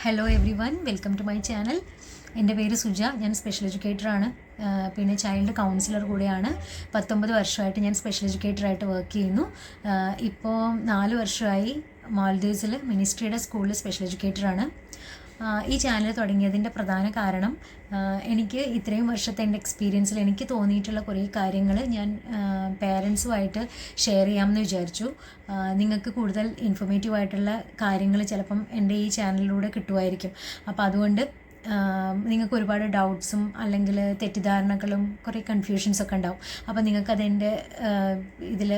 Hello everyone, welcome to my channel. എൻ്റെ പേര് സുജ. ഞാൻ സ്പെഷ്യൽ എഡ്യൂക്കേറ്ററാണ്, പിന്നെ ചൈൽഡ് കൗൺസിലർ കൂടെയാണ്. 19 വർഷമായിട്ട് ഞാൻ സ്പെഷ്യൽ എഡ്യൂക്കേറ്ററായിട്ട് വർക്ക് ചെയ്യുന്നു. ഇപ്പോൾ 4 വർഷമായി മാൽദീവ്സിൽ മിനിസ്ട്രിയുടെ സ്കൂളിൽ സ്പെഷ്യൽ എഡ്യൂക്കേറ്ററാണ്. ഈ ചാനൽ തുടങ്ങിയതിൻ്റെ പ്രധാന കാരണം എനിക്ക് ഇത്രയും വർഷത്തെ എൻ്റെ എക്സ്പീരിയൻസിൽ എനിക്ക് തോന്നിയിട്ടുള്ള കുറേ കാര്യങ്ങൾ ഞാൻ പേരൻസുമായിട്ട് ഷെയർ ചെയ്യാമെന്ന് വിചാരിച്ചു. നിങ്ങൾക്ക് കൂടുതൽ ഇൻഫോർമേറ്റീവായിട്ടുള്ള കാര്യങ്ങൾ ചിലപ്പം എൻ്റെ ഈ ചാനലിലൂടെ കിട്ടുമായിരിക്കും. അപ്പോൾ അതുകൊണ്ട് നിങ്ങൾക്ക് ഒരുപാട് ഡൗട്ട്സും അല്ലെങ്കിൽ തെറ്റിദ്ധാരണകളും കുറേ കൺഫ്യൂഷൻസൊക്കെ ഉണ്ടാവും. അപ്പോൾ നിങ്ങൾക്കതെൻ്റെ ഇതിൽ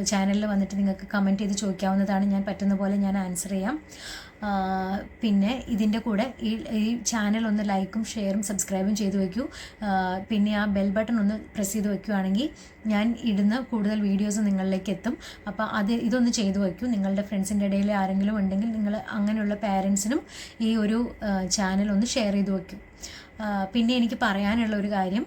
ചാനലിൽ വന്നിട്ട് നിങ്ങൾക്ക് കമൻറ്റ് ചെയ്ത് ചോദിക്കാവുന്നതാണ്. ഞാൻ പറ്റുന്ന പോലെ ഞാൻ ആൻസർ ചെയ്യാം. പിന്നെ ഇതിൻ്റെ കൂടെ ഈ ചാനൽ ഒന്ന് ലൈക്കും ഷെയറും സബ്സ്ക്രൈബും ചെയ്ത് വയ്ക്കൂ. പിന്നെ ആ ബെൽ ബട്ടൺ ഒന്ന് പ്രസ് ചെയ്ത് വയ്ക്കുകയാണെങ്കിൽ ഞാൻ ഇടുന്ന കൂടുതൽ വീഡിയോസ് നിങ്ങളിലേക്ക് എത്തും. അപ്പോൾ ഇതൊന്ന് ചെയ്തു വയ്ക്കൂ. നിങ്ങളുടെ ഫ്രണ്ട്സിൻ്റെ ഇടയിൽ ആരെങ്കിലും ഉണ്ടെങ്കിൽ നിങ്ങൾ അങ്ങനെയുള്ള പേരൻസിനും ഈ ഒരു ചാനൽ ഒന്ന് ഷെയർ ചെയ്ത് വയ്ക്കും. പിന്നെ എനിക്ക് പറയാനുള്ള ഒരു കാര്യം,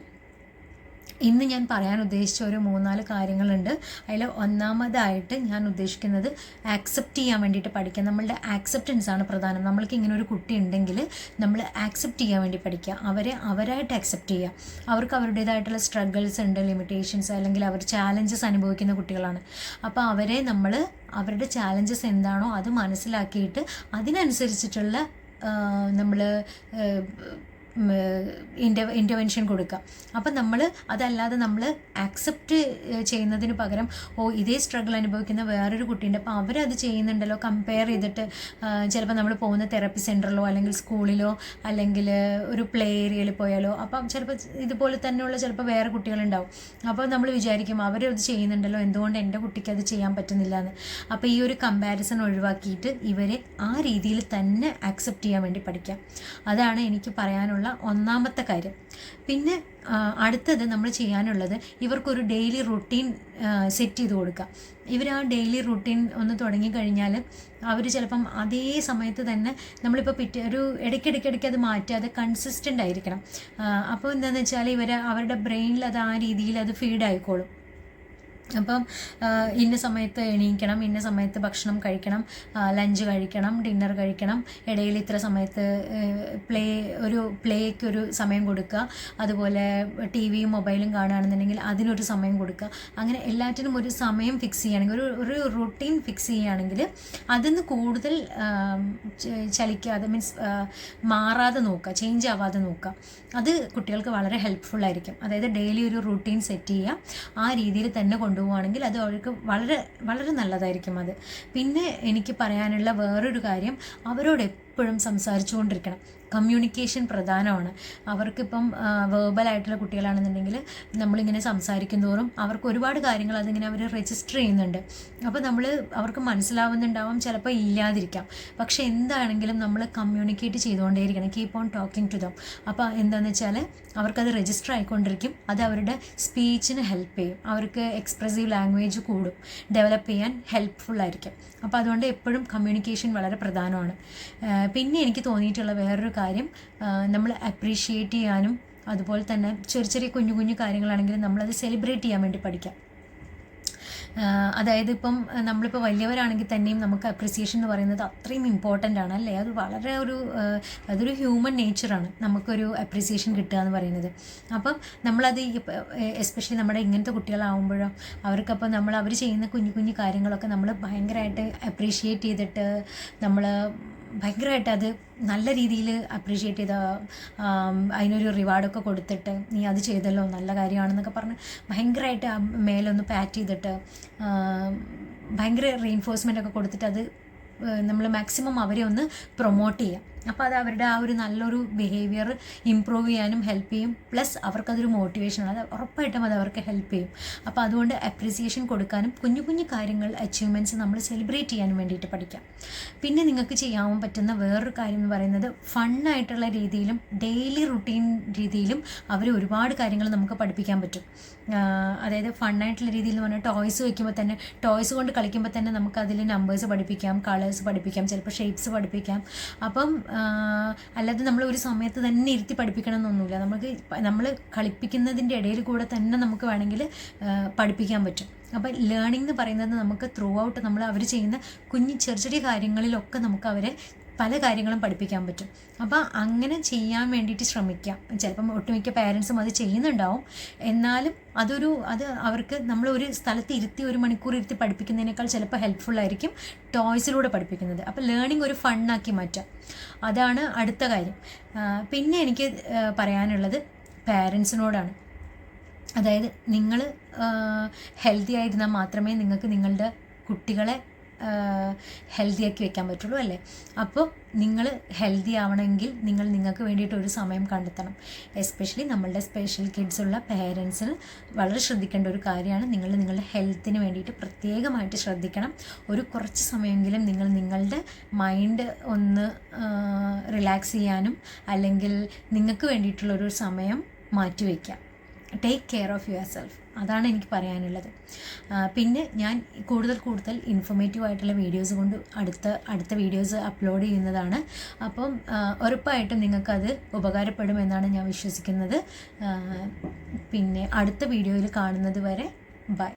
ഇന്ന് ഞാൻ പറയാൻ ഉദ്ദേശിച്ച ഒരു 3-4 കാര്യങ്ങളുണ്ട്. അതിൽ ഒന്നാമതായിട്ട് ഞാൻ ഉദ്ദേശിക്കുന്നത് ആക്സെപ്റ്റ് ചെയ്യാൻ വേണ്ടിയിട്ട് പഠിക്കുക. നമ്മളുടെ ആക്സെപ്റ്റൻസ് ആണ് പ്രധാനം. നമ്മൾക്ക് ഇങ്ങനെ ഒരു കുട്ടി ഉണ്ടെങ്കിൽ നമ്മൾ ആക്സെപ്റ്റ് ചെയ്യാൻ വേണ്ടി പഠിക്കുക. അവരായിട്ട് ആക്സെപ്റ്റ് ചെയ്യുക. അവർക്ക് അവരുടേതായിട്ടുള്ള സ്ട്രഗിൾസ് ഉണ്ട്, ലിമിറ്റേഷൻസ്, അല്ലെങ്കിൽ അവർ ചാലഞ്ചസ് അനുഭവിക്കുന്ന കുട്ടികളാണ്. അപ്പോൾ അവരുടെ ചാലഞ്ചസ് എന്താണോ അത് മനസ്സിലാക്കിയിട്ട് അതിനനുസരിച്ചിട്ടുള്ള നമ്മൾ ഇൻ്റർവെൻഷൻ കൊടുക്കുക. അപ്പം അതല്ലാതെ നമ്മൾ ആക്സെപ്റ്റ് ചെയ്യുന്നതിന് പകരം ഇതേ സ്ട്രഗിൾ അനുഭവിക്കുന്ന വേറൊരു കുട്ടിയുണ്ട്, അപ്പോൾ അവരത് ചെയ്യുന്നുണ്ടല്ലോ, കമ്പയർ ചെയ്തിട്ട് ചിലപ്പോൾ നമ്മൾ പോകുന്ന തെറപ്പി സെൻറ്ററിലോ അല്ലെങ്കിൽ സ്കൂളിലോ അല്ലെങ്കിൽ ഒരു പ്ലേ ഏരിയയിൽ പോയാലോ അപ്പം ചിലപ്പോൾ ഇതുപോലെ തന്നെയുള്ള ചിലപ്പോൾ വേറെ കുട്ടികളുണ്ടാവും. അപ്പോൾ നമ്മൾ വിചാരിക്കും അവരത് ചെയ്യുന്നുണ്ടല്ലോ, എന്തുകൊണ്ട് എൻ്റെ കുട്ടിക്ക് അത് ചെയ്യാൻ പറ്റുന്നില്ല എന്ന്. അപ്പോൾ ഈ ഒരു കമ്പാരിസൺ ഒഴിവാക്കിയിട്ട് ഇവരെ ആ രീതിയിൽ തന്നെ ആക്സെപ്റ്റ് ചെയ്യാൻ വേണ്ടി പഠിക്കാം. അതാണ് എനിക്ക് പറയാനുള്ള ഒന്നാമത്തെ കാര്യം. പിന്നെ അടുത്തത് നമ്മൾ ചെയ്യാനുള്ളത്, ഇവർക്കൊരു ഡെയിലി റുട്ടീൻ സെറ്റ് ചെയ്ത് കൊടുക്കുക. ഇവർ ആ ഡെയിലി റുട്ടീൻ ഒന്ന് തുടങ്ങിക്കഴിഞ്ഞാൽ അവർ ചിലപ്പം അതേ സമയത്ത് തന്നെ നമ്മളിപ്പോൾ ഒരു ഇടയ്ക്കിടയ്ക്ക് അത് മാറ്റാതെ കൺസിസ്റ്റൻ്റ് ആയിരിക്കണം. അപ്പോൾ എന്താണെന്ന് വെച്ചാൽ അവരുടെ ബ്രെയിനിൽ അത് ആ രീതിയിൽ അത് ഫീഡ് ആയിക്കോളും. അപ്പം ഇന്ന സമയത്ത് എണീക്കണം, ഇന്ന സമയത്ത് ഭക്ഷണം കഴിക്കണം, ലഞ്ച് കഴിക്കണം, ഡിന്നർ കഴിക്കണം, ഇടയിൽ ഇത്ര സമയത്ത് പ്ലേക്ക് ഒരു സമയം കൊടുക്കുക. അതുപോലെ ടി വിയും മൊബൈലും കാണുകയാണെന്നുണ്ടെങ്കിൽ അതിനൊരു സമയം കൊടുക്കുക. അങ്ങനെ എല്ലാറ്റിനും ഒരു സമയം ഫിക്സ് ചെയ്യുകയാണെങ്കിൽ, ഒരു റുട്ടീൻ ഫിക്സ് ചെയ്യുകയാണെങ്കിൽ അതിന്ന് കൂടുതൽ ചലിക്കാതെ, മീൻസ് മാറാതെ നോക്കുക, ചേഞ്ച് ആവാതെ നോക്കുക. അത് കുട്ടികൾക്ക് വളരെ ഹെൽപ്ഫുള്ളായിരിക്കും. അതായത് ഡെയിലി ഒരു റുട്ടീൻ സെറ്റ് ചെയ്യുക, ആ രീതിയിൽ തന്നെ കൊണ്ടുപോവുകയാണെങ്കിൽ അത് അവർക്ക് വളരെ വളരെ നല്ലതായിരിക്കും അത്. പിന്നെ എനിക്ക് പറയാനുള്ള വേറൊരു കാര്യം, അവരോട് എപ്പോഴും സംസാരിച്ചു കൊണ്ടിരിക്കണം. കമ്മ്യൂണിക്കേഷൻ പ്രധാനമാണ്. അവർക്കിപ്പം വേർബലായിട്ടുള്ള കുട്ടികളാണെന്നുണ്ടെങ്കിൽ നമ്മളിങ്ങനെ സംസാരിക്കും തോറും അവർക്ക് ഒരുപാട് കാര്യങ്ങൾ അതിങ്ങനെ അവർ രജിസ്റ്റർ ചെയ്യുന്നുണ്ട്. അപ്പോൾ അവർക്ക് മനസ്സിലാവുന്നുണ്ടാവും, ചിലപ്പോൾ ഇല്ലാതിരിക്കാം. പക്ഷേ എന്താണെങ്കിലും നമ്മൾ കമ്മ്യൂണിക്കേറ്റ് ചെയ്തുകൊണ്ടേയിരിക്കണം. Keep on talking to them. അപ്പോൾ എന്താണെന്ന് വെച്ചാൽ അവർക്കത് രജിസ്റ്റർ ആയിക്കൊണ്ടിരിക്കും. അത് അവരുടെ സ്പീച്ചിന് ഹെൽപ്പ് ചെയ്യും. അവർക്ക് എക്സ്പ്രസീവ് ലാംഗ്വേജ് കൂടും, ഡെവലപ്പ് ചെയ്യാൻ ഹെൽപ്ഫുള്ളായിരിക്കും. അപ്പോൾ അതുകൊണ്ട് എപ്പോഴും കമ്മ്യൂണിക്കേഷൻ വളരെ പ്രധാനമാണ്. പിന്നെ എനിക്ക് തോന്നിയിട്ടുള്ള വേറൊരു കാര്യം, നമ്മൾ അപ്രീഷിയേറ്റ് ചെയ്യാനും അതുപോലെ തന്നെ ചെറിയ കുഞ്ഞു കാര്യങ്ങളാണെങ്കിലും നമ്മളത് സെലിബ്രേറ്റ് ചെയ്യാൻ വേണ്ടി പഠിക്കാം. അതായത് നമ്മളിപ്പോൾ വലിയവരാണെങ്കിൽ തന്നെയും നമുക്ക് അപ്രിസിയേഷൻ എന്ന് പറയുന്നത് അത്രയും ഇമ്പോർട്ടൻ്റ് ആണ്, അല്ലേ? അത് വളരെ അതൊരു ഹ്യൂമൻ നേച്ചറാണ്, നമുക്കൊരു അപ്രിസിയേഷൻ കിട്ടുക എന്ന് പറയുന്നത്. അപ്പം നമ്മളത് എസ്പെഷ്യലി നമ്മുടെ ഇങ്ങനത്തെ കുട്ടികളാവുമ്പോഴോ അവർക്കപ്പോൾ അവർ ചെയ്യുന്ന കുഞ്ഞു കാര്യങ്ങളൊക്കെ നമ്മൾ ഭയങ്കരമായിട്ട് അപ്രീഷിയേറ്റ് ചെയ്തിട്ട് നമ്മൾ ഭയങ്കരമായിട്ട് അത് നല്ല രീതിയിൽ അപ്രീഷിയേറ്റ് ചെയ്ത അതിനൊരു റിവാർഡൊക്കെ കൊടുത്തിട്ട് നീ അത് ചെയ്തല്ലോ, നല്ല കാര്യമാണെന്നൊക്കെ പറഞ്ഞ് ഭയങ്കരമായിട്ട് മേലൊന്ന് പാറ്റ് ചെയ്തിട്ട് ഭയങ്കര റീഇൻഫോഴ്സ്മെൻ്റ് ഒക്കെ കൊടുത്തിട്ട് അത് നമ്മൾ മാക്സിമം അവരെ ഒന്ന് പ്രൊമോട്ട് ചെയ്യാം. അപ്പോൾ അത് അവരുടെ ആ ഒരു നല്ലൊരു ബിഹേവിയർ ഇമ്പ്രൂവ് ചെയ്യാനും ഹെൽപ്പ് ചെയ്യും. പ്ലസ് അവർക്കതൊരു മോട്ടിവേഷനാണ്, അത് ഉറപ്പായിട്ടും അത് അവർക്ക് ഹെൽപ്പ് ചെയ്യും. അപ്പോൾ അതുകൊണ്ട് അപ്രീസിയേഷൻ കൊടുക്കാനും കുഞ്ഞു കാര്യങ്ങൾ അച്ചീവ്മെൻറ്റ്സ് നമ്മൾ സെലിബ്രേറ്റ് ചെയ്യാനും വേണ്ടിയിട്ട് പഠിക്കാം. പിന്നെ നിങ്ങൾക്ക് ചെയ്യാൻ പറ്റുന്ന വേറൊരു കാര്യം എന്ന് പറയുന്നത്, ഫണ്ണായിട്ടുള്ള രീതിയിലും ഡെയിലി റുട്ടീൻ രീതിയിലും അവർ ഒരുപാട് കാര്യങ്ങൾ നമുക്ക് പഠിപ്പിക്കാൻ പറ്റും. അതായത് ഫണ്ണായിട്ടുള്ള രീതിയിൽ എന്ന് പറഞ്ഞാൽ ടോയ്സ് കൊണ്ട് കളിക്കുമ്പോൾ തന്നെ നമുക്ക് അതിൽ നമ്പേഴ്സ് പഠിപ്പിക്കാം, കളേഴ്സ് പഠിപ്പിക്കാം, ചിലപ്പോൾ ഷേപ്സ് പഠിപ്പിക്കാം. അപ്പം അല്ലാതെ നമ്മൾ ഒരു സമയത്ത് തന്നെ ഇരുത്തി പഠിപ്പിക്കണം എന്നൊന്നുമില്ല. നമ്മൾ കളിപ്പിക്കുന്നതിൻ്റെ ഇടയിൽ കൂടെ തന്നെ നമുക്ക് വേണമെങ്കിൽ പഠിപ്പിക്കാൻ പറ്റും. അപ്പോൾ ലേണിംഗ് എന്ന് പറയുന്നത് നമുക്ക് ത്രൂ ഔട്ട് അവർ ചെയ്യുന്ന ചെറിയ കാര്യങ്ങളിലൊക്കെ നമുക്ക് അവരെ പല കാര്യങ്ങളും പഠിപ്പിക്കാൻ പറ്റും. അപ്പോൾ അങ്ങനെ ചെയ്യാൻ വേണ്ടിയിട്ട് ശ്രമിക്കാം. ചിലപ്പം ഒട്ടുമിക്ക പേരൻസും അത് ചെയ്യുന്നുണ്ടാവും. എന്നാലും അത് അവർക്ക് നമ്മൾ ഒരു സ്ഥലത്ത് ഇരുത്തി 1 മണിക്കൂർ ഇരുത്തി പഠിപ്പിക്കുന്നതിനേക്കാൾ ചിലപ്പോൾ ഹെൽപ്ഫുള്ളായിരിക്കും ടോയ്സിലൂടെ പഠിപ്പിക്കുന്നത്. അപ്പോൾ ലേണിംഗ് ഒരു ഫണ്ണാക്കി മാറ്റാം. അതാണ് അടുത്ത കാര്യം. പിന്നെ എനിക്ക് പറയാനുള്ളത് പേരൻസിനോടാണ്. അതായത് നിങ്ങൾ ഹെൽത്തി ആയിരുന്നാൽ മാത്രമേ നിങ്ങൾക്ക് നിങ്ങളുടെ കുട്ടികളെ ഹെൽത്തിയാക്കി വെക്കാൻ പറ്റുള്ളൂ അല്ലേ? അപ്പോൾ നിങ്ങൾ ഹെൽത്തി ആവണമെങ്കിൽ നിങ്ങൾക്ക് വേണ്ടിയിട്ട് ഒരു സമയം കണ്ടെത്തണം. എസ്പെഷ്യലി നമ്മളുടെ സ്പെഷ്യൽ കിഡ്സ് ഉള്ള പേരൻസിന് വളരെ ശ്രദ്ധിക്കേണ്ട ഒരു കാര്യമാണ്. നിങ്ങളുടെ ഹെൽത്തിന് വേണ്ടിയിട്ട് പ്രത്യേകമായിട്ട് ശ്രദ്ധിക്കണം. ഒരു കുറച്ച് സമയമെങ്കിലും നിങ്ങളുടെ മൈൻഡ് ഒന്ന് റിലാക്സ് ചെയ്യാനും അല്ലെങ്കിൽ നിങ്ങൾക്ക് വേണ്ടിയിട്ടുള്ളൊരു സമയം മാറ്റിവെക്കാം. Take care of yourself. അതാണ് എനിക്ക് പറയാനുള്ളത്. പിന്നെ ഞാൻ കൂടുതൽ ഇൻഫോർമേറ്റീവ് ആയിട്ടുള്ള വീഡിയോസ് കൊണ്ട് അടുത്ത വീഡിയോസ് അപ്ലോഡ് ചെയ്യുന്നതാണ്. അപ്പം ഉറപ്പായിട്ടും നിങ്ങൾക്കത് ഉപകാരപ്പെടുമെന്നാണ് ഞാൻ വിശ്വസിക്കുന്നത്. പിന്നെ അടുത്ത വീഡിയോയിൽ കാണുന്നത് വരെ ബൈ.